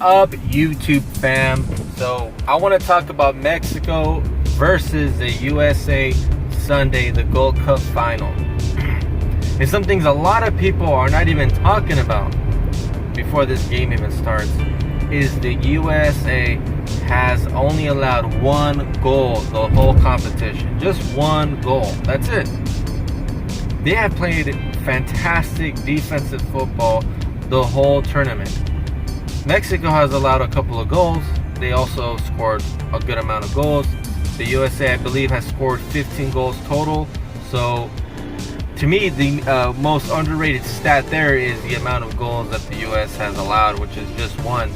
up, YouTube fam? So I want to talk about Mexico versus the USA Sunday, the Gold Cup final. And some things a lot of people are not even talking about before this game even starts is the USA has only allowed one goal the whole competition. Just one goal. That's it. They have played fantastic defensive football the whole tournament. Mexico has allowed a couple of goals. They also scored a good amount of goals. The USA, I believe, has scored 15 goals total. So, to me, the most underrated stat there is the amount of goals that the US has allowed, which is just one.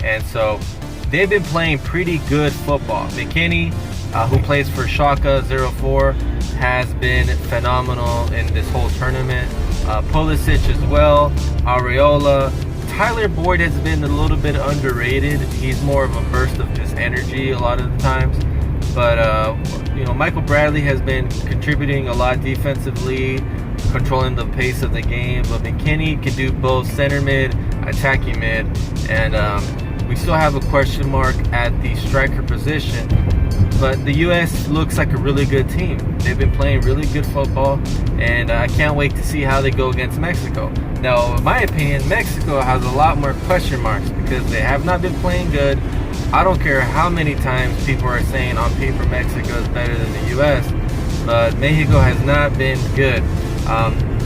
And so, they've been playing pretty good football. McKinney, who plays for Schalke 04, has been phenomenal in this whole tournament. Pulisic as well, Areola. Tyler Boyd has been a little bit underrated. He's more of a burst of just energy a lot of the times. But, Michael Bradley has been contributing a lot defensively, controlling the pace of the game. But McKinney can do both center mid, attacking mid. And we still have a question mark at the striker position. But the U.S. looks like a really good team. They've been playing really good football, and I can't wait to see how they go against Mexico. Now, in my opinion, Mexico has a lot more question marks because they have not been playing good. I don't care how many times people are saying on paper Mexico is better than the U.S., but Mexico has not been good.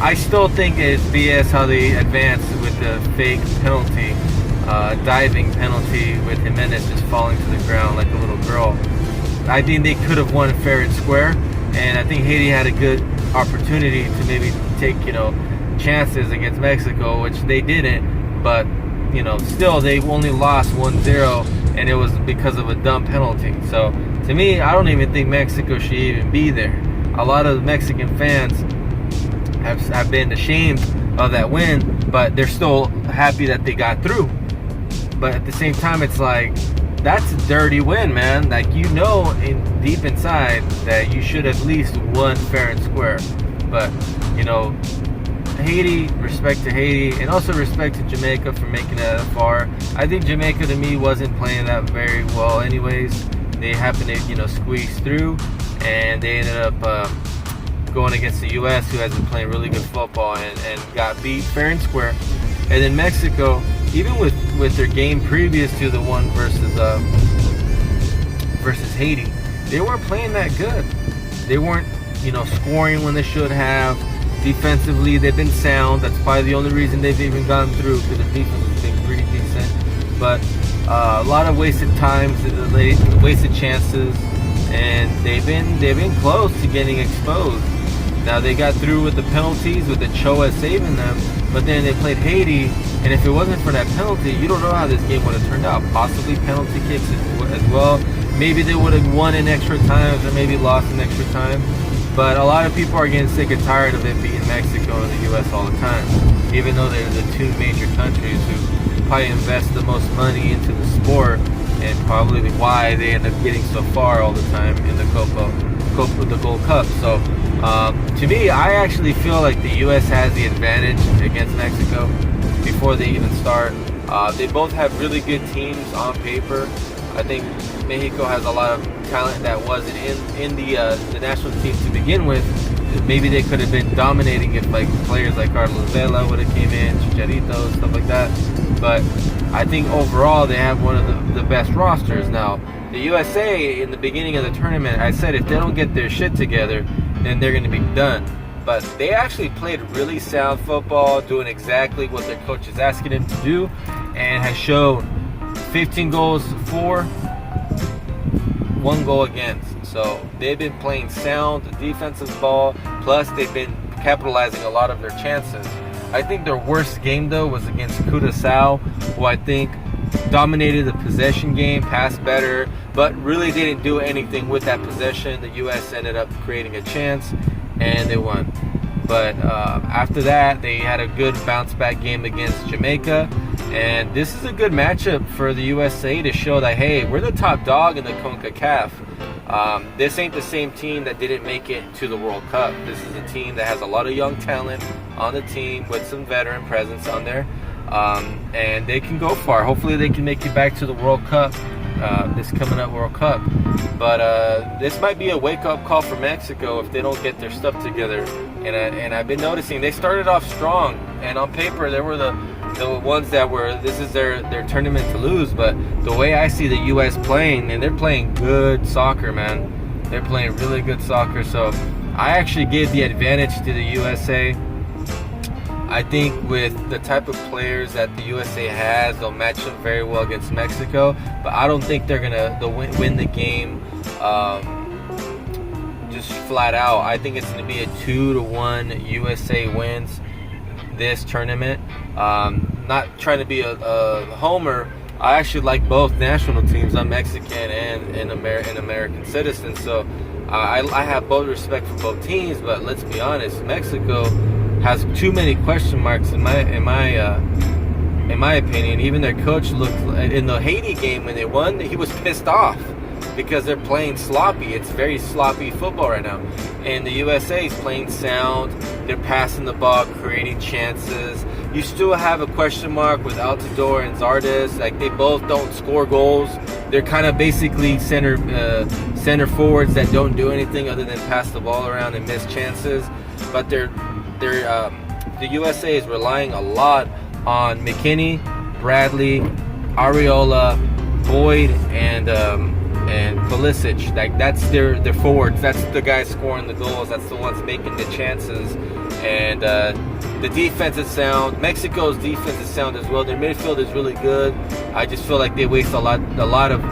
I still think it's BS how they advanced with the fake penalty, diving penalty with Jimenez just falling to the ground like a little girl. I think they could have won fair and square, and I think Haiti had a good opportunity to maybe take, chances against Mexico, which they didn't, but, still they only lost 1-0, and it was because of a dumb penalty. So, to me, I don't even think Mexico should even be there. A lot of Mexican fans have been ashamed of that win, but they're still happy that they got through. But at the same time, it's like, that's a dirty win, man. Like, deep inside that you should at least won fair and square. But, Haiti, respect to Haiti, and also respect to Jamaica for making it that far. I think Jamaica, to me, wasn't playing that very well anyways. They happened to, squeeze through, and they ended up going against the U.S., who has been playing really good football, and got beat fair and square. And then Mexico, even with their game previous to the one versus Haiti, they weren't playing that good. They weren't, scoring when they should have. Defensively, they've been sound. That's probably the only reason they've even gotten through, because the defense has been pretty decent. But a lot of wasted times, wasted chances, and they've been close to getting exposed. Now they got through with the penalties, with the Choa saving them, but then they played Haiti, and if it wasn't for that penalty, you don't know how this game would have turned out. Possibly penalty kicks as well. Maybe they would have won in extra times, or maybe lost in extra time. But a lot of people are getting sick and tired of it beating Mexico and the U.S. all the time, even though they're the two major countries who probably invest the most money into the sport, and probably why they end up getting so far all the time in the Gold Cup. So, to me, I actually feel like the U.S. has the advantage against Mexico before they even start. They both have really good teams on paper. I think Mexico has a lot of talent that wasn't in the national team to begin with. Maybe they could have been dominating if players like Carlos Vela would have came in, Chicharito, stuff like that. But I think overall they have one of the best rosters. Now, the USA, in the beginning of the tournament, I said if they don't get their shit together, then they're going to be done. But they actually played really sound football, doing exactly what their coach is asking them to do, and has shown 15 goals for, 1 goal against. So they've been playing sound defensive ball, plus they've been capitalizing a lot of their chances. I think their worst game, though, was against Curaçao, who I think dominated the possession game, passed better, but really didn't do anything with that possession. The U.S. ended up creating a chance, and they won. But after that, they had a good bounce-back game against Jamaica, and this is a good matchup for the USA to show that, hey, we're the top dog in the CONCACAF. This ain't the same team that didn't make it to the World Cup. This is a team that has a lot of young talent on the team with some veteran presence on there. and they can go far. Hopefully they can make it back to the World Cup, this coming up World Cup. But this might be a wake-up call for Mexico if they don't get their stuff together. And I've been noticing they started off strong, and on paper they were the ones that were, this is their tournament to lose. But the way I see the U.S. playing, and they're playing good soccer, man. They're playing really good soccer. So I actually give the advantage to the USA. I think with the type of players that the USA has, they'll match them very well against Mexico. But I don't think they'll win the game just flat out. I think it's going to be a 2-1 USA wins this tournament. Not trying to be a homer. I actually like both national teams. I'm Mexican and an American citizen, so I have both respect for both teams. But let's be honest, Mexico has too many question marks in my opinion. Even their coach looked, in the Haiti game when they won, he was pissed off because they're playing sloppy. It's very sloppy football right now. And the USA is playing sound. They're passing the ball, creating chances. You still have a question mark with Altidore and Zardes. Like, they both don't score goals. They're kind of basically center forwards that don't do anything other than pass the ball around and miss chances. But the USA is relying a lot on McKinney, Bradley, Areola, Boyd, and Pulisic. Like, that's their forwards. That's the guys scoring the goals. That's the ones making the chances. And the defense is sound. Mexico's defense is sound as well. Their midfield is really good. I just feel like they waste a lot of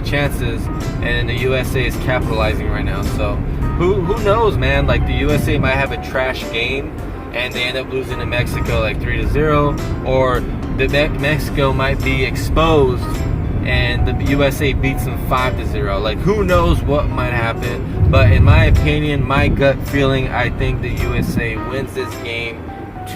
chances, and the USA is capitalizing right now. So who knows, man? Like, the USA might have a trash game and they end up losing to Mexico like 3-0, or Mexico might be exposed and the USA beats them 5-0. Like, who knows what might happen? But in my opinion, my gut feeling, I think the USA wins this game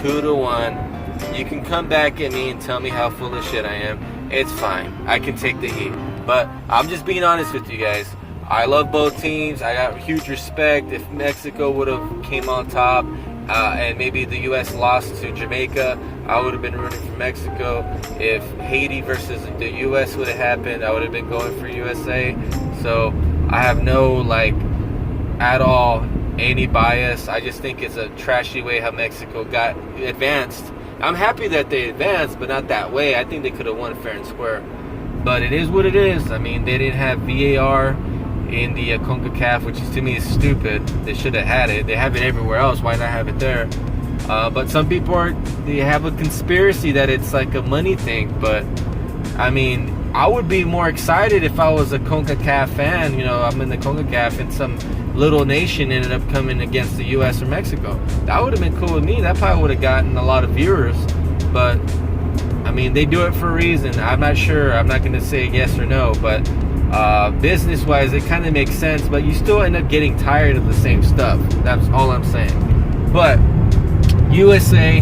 2-1. You can come back at me and tell me how full of shit I am. It's fine. I can take the heat. But I'm just being honest with you guys. I love both teams. I got huge respect. If Mexico would have came on top, and maybe the U.S. lost to Jamaica, I would have been rooting for Mexico. If Haiti versus the U.S. would have happened, I would have been going for USA. So I have no, like, at all any bias. I just think it's a trashy way how Mexico got advanced. I'm happy that they advanced, but not that way. I think they could have won fair and square. But it is what it is. I mean, they didn't have VAR in the CONCACAF, which is, to me, is stupid. They should have had it. They have it everywhere else. Why not have it there? But some people they have a conspiracy that it's like a money thing. But I mean, I would be more excited if I was a CONCACAF fan. You know, I'm in the CONCACAF and some little nation ended up coming against the U.S. or Mexico. That would have been cool with me. That probably would have gotten a lot of viewers. But I mean, they do it for a reason. I'm not sure. I'm not going to say yes or no, but business-wise, it kind of makes sense, but you still end up getting tired of the same stuff. That's all I'm saying. But USA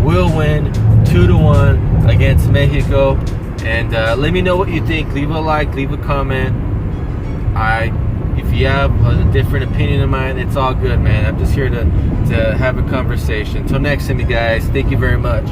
will win 2-1 against Mexico. And let me know what you think. Leave a like, leave a comment. If you have a different opinion of mine, it's all good, man. I'm just here to have a conversation. Until next time, you guys. Thank you very much.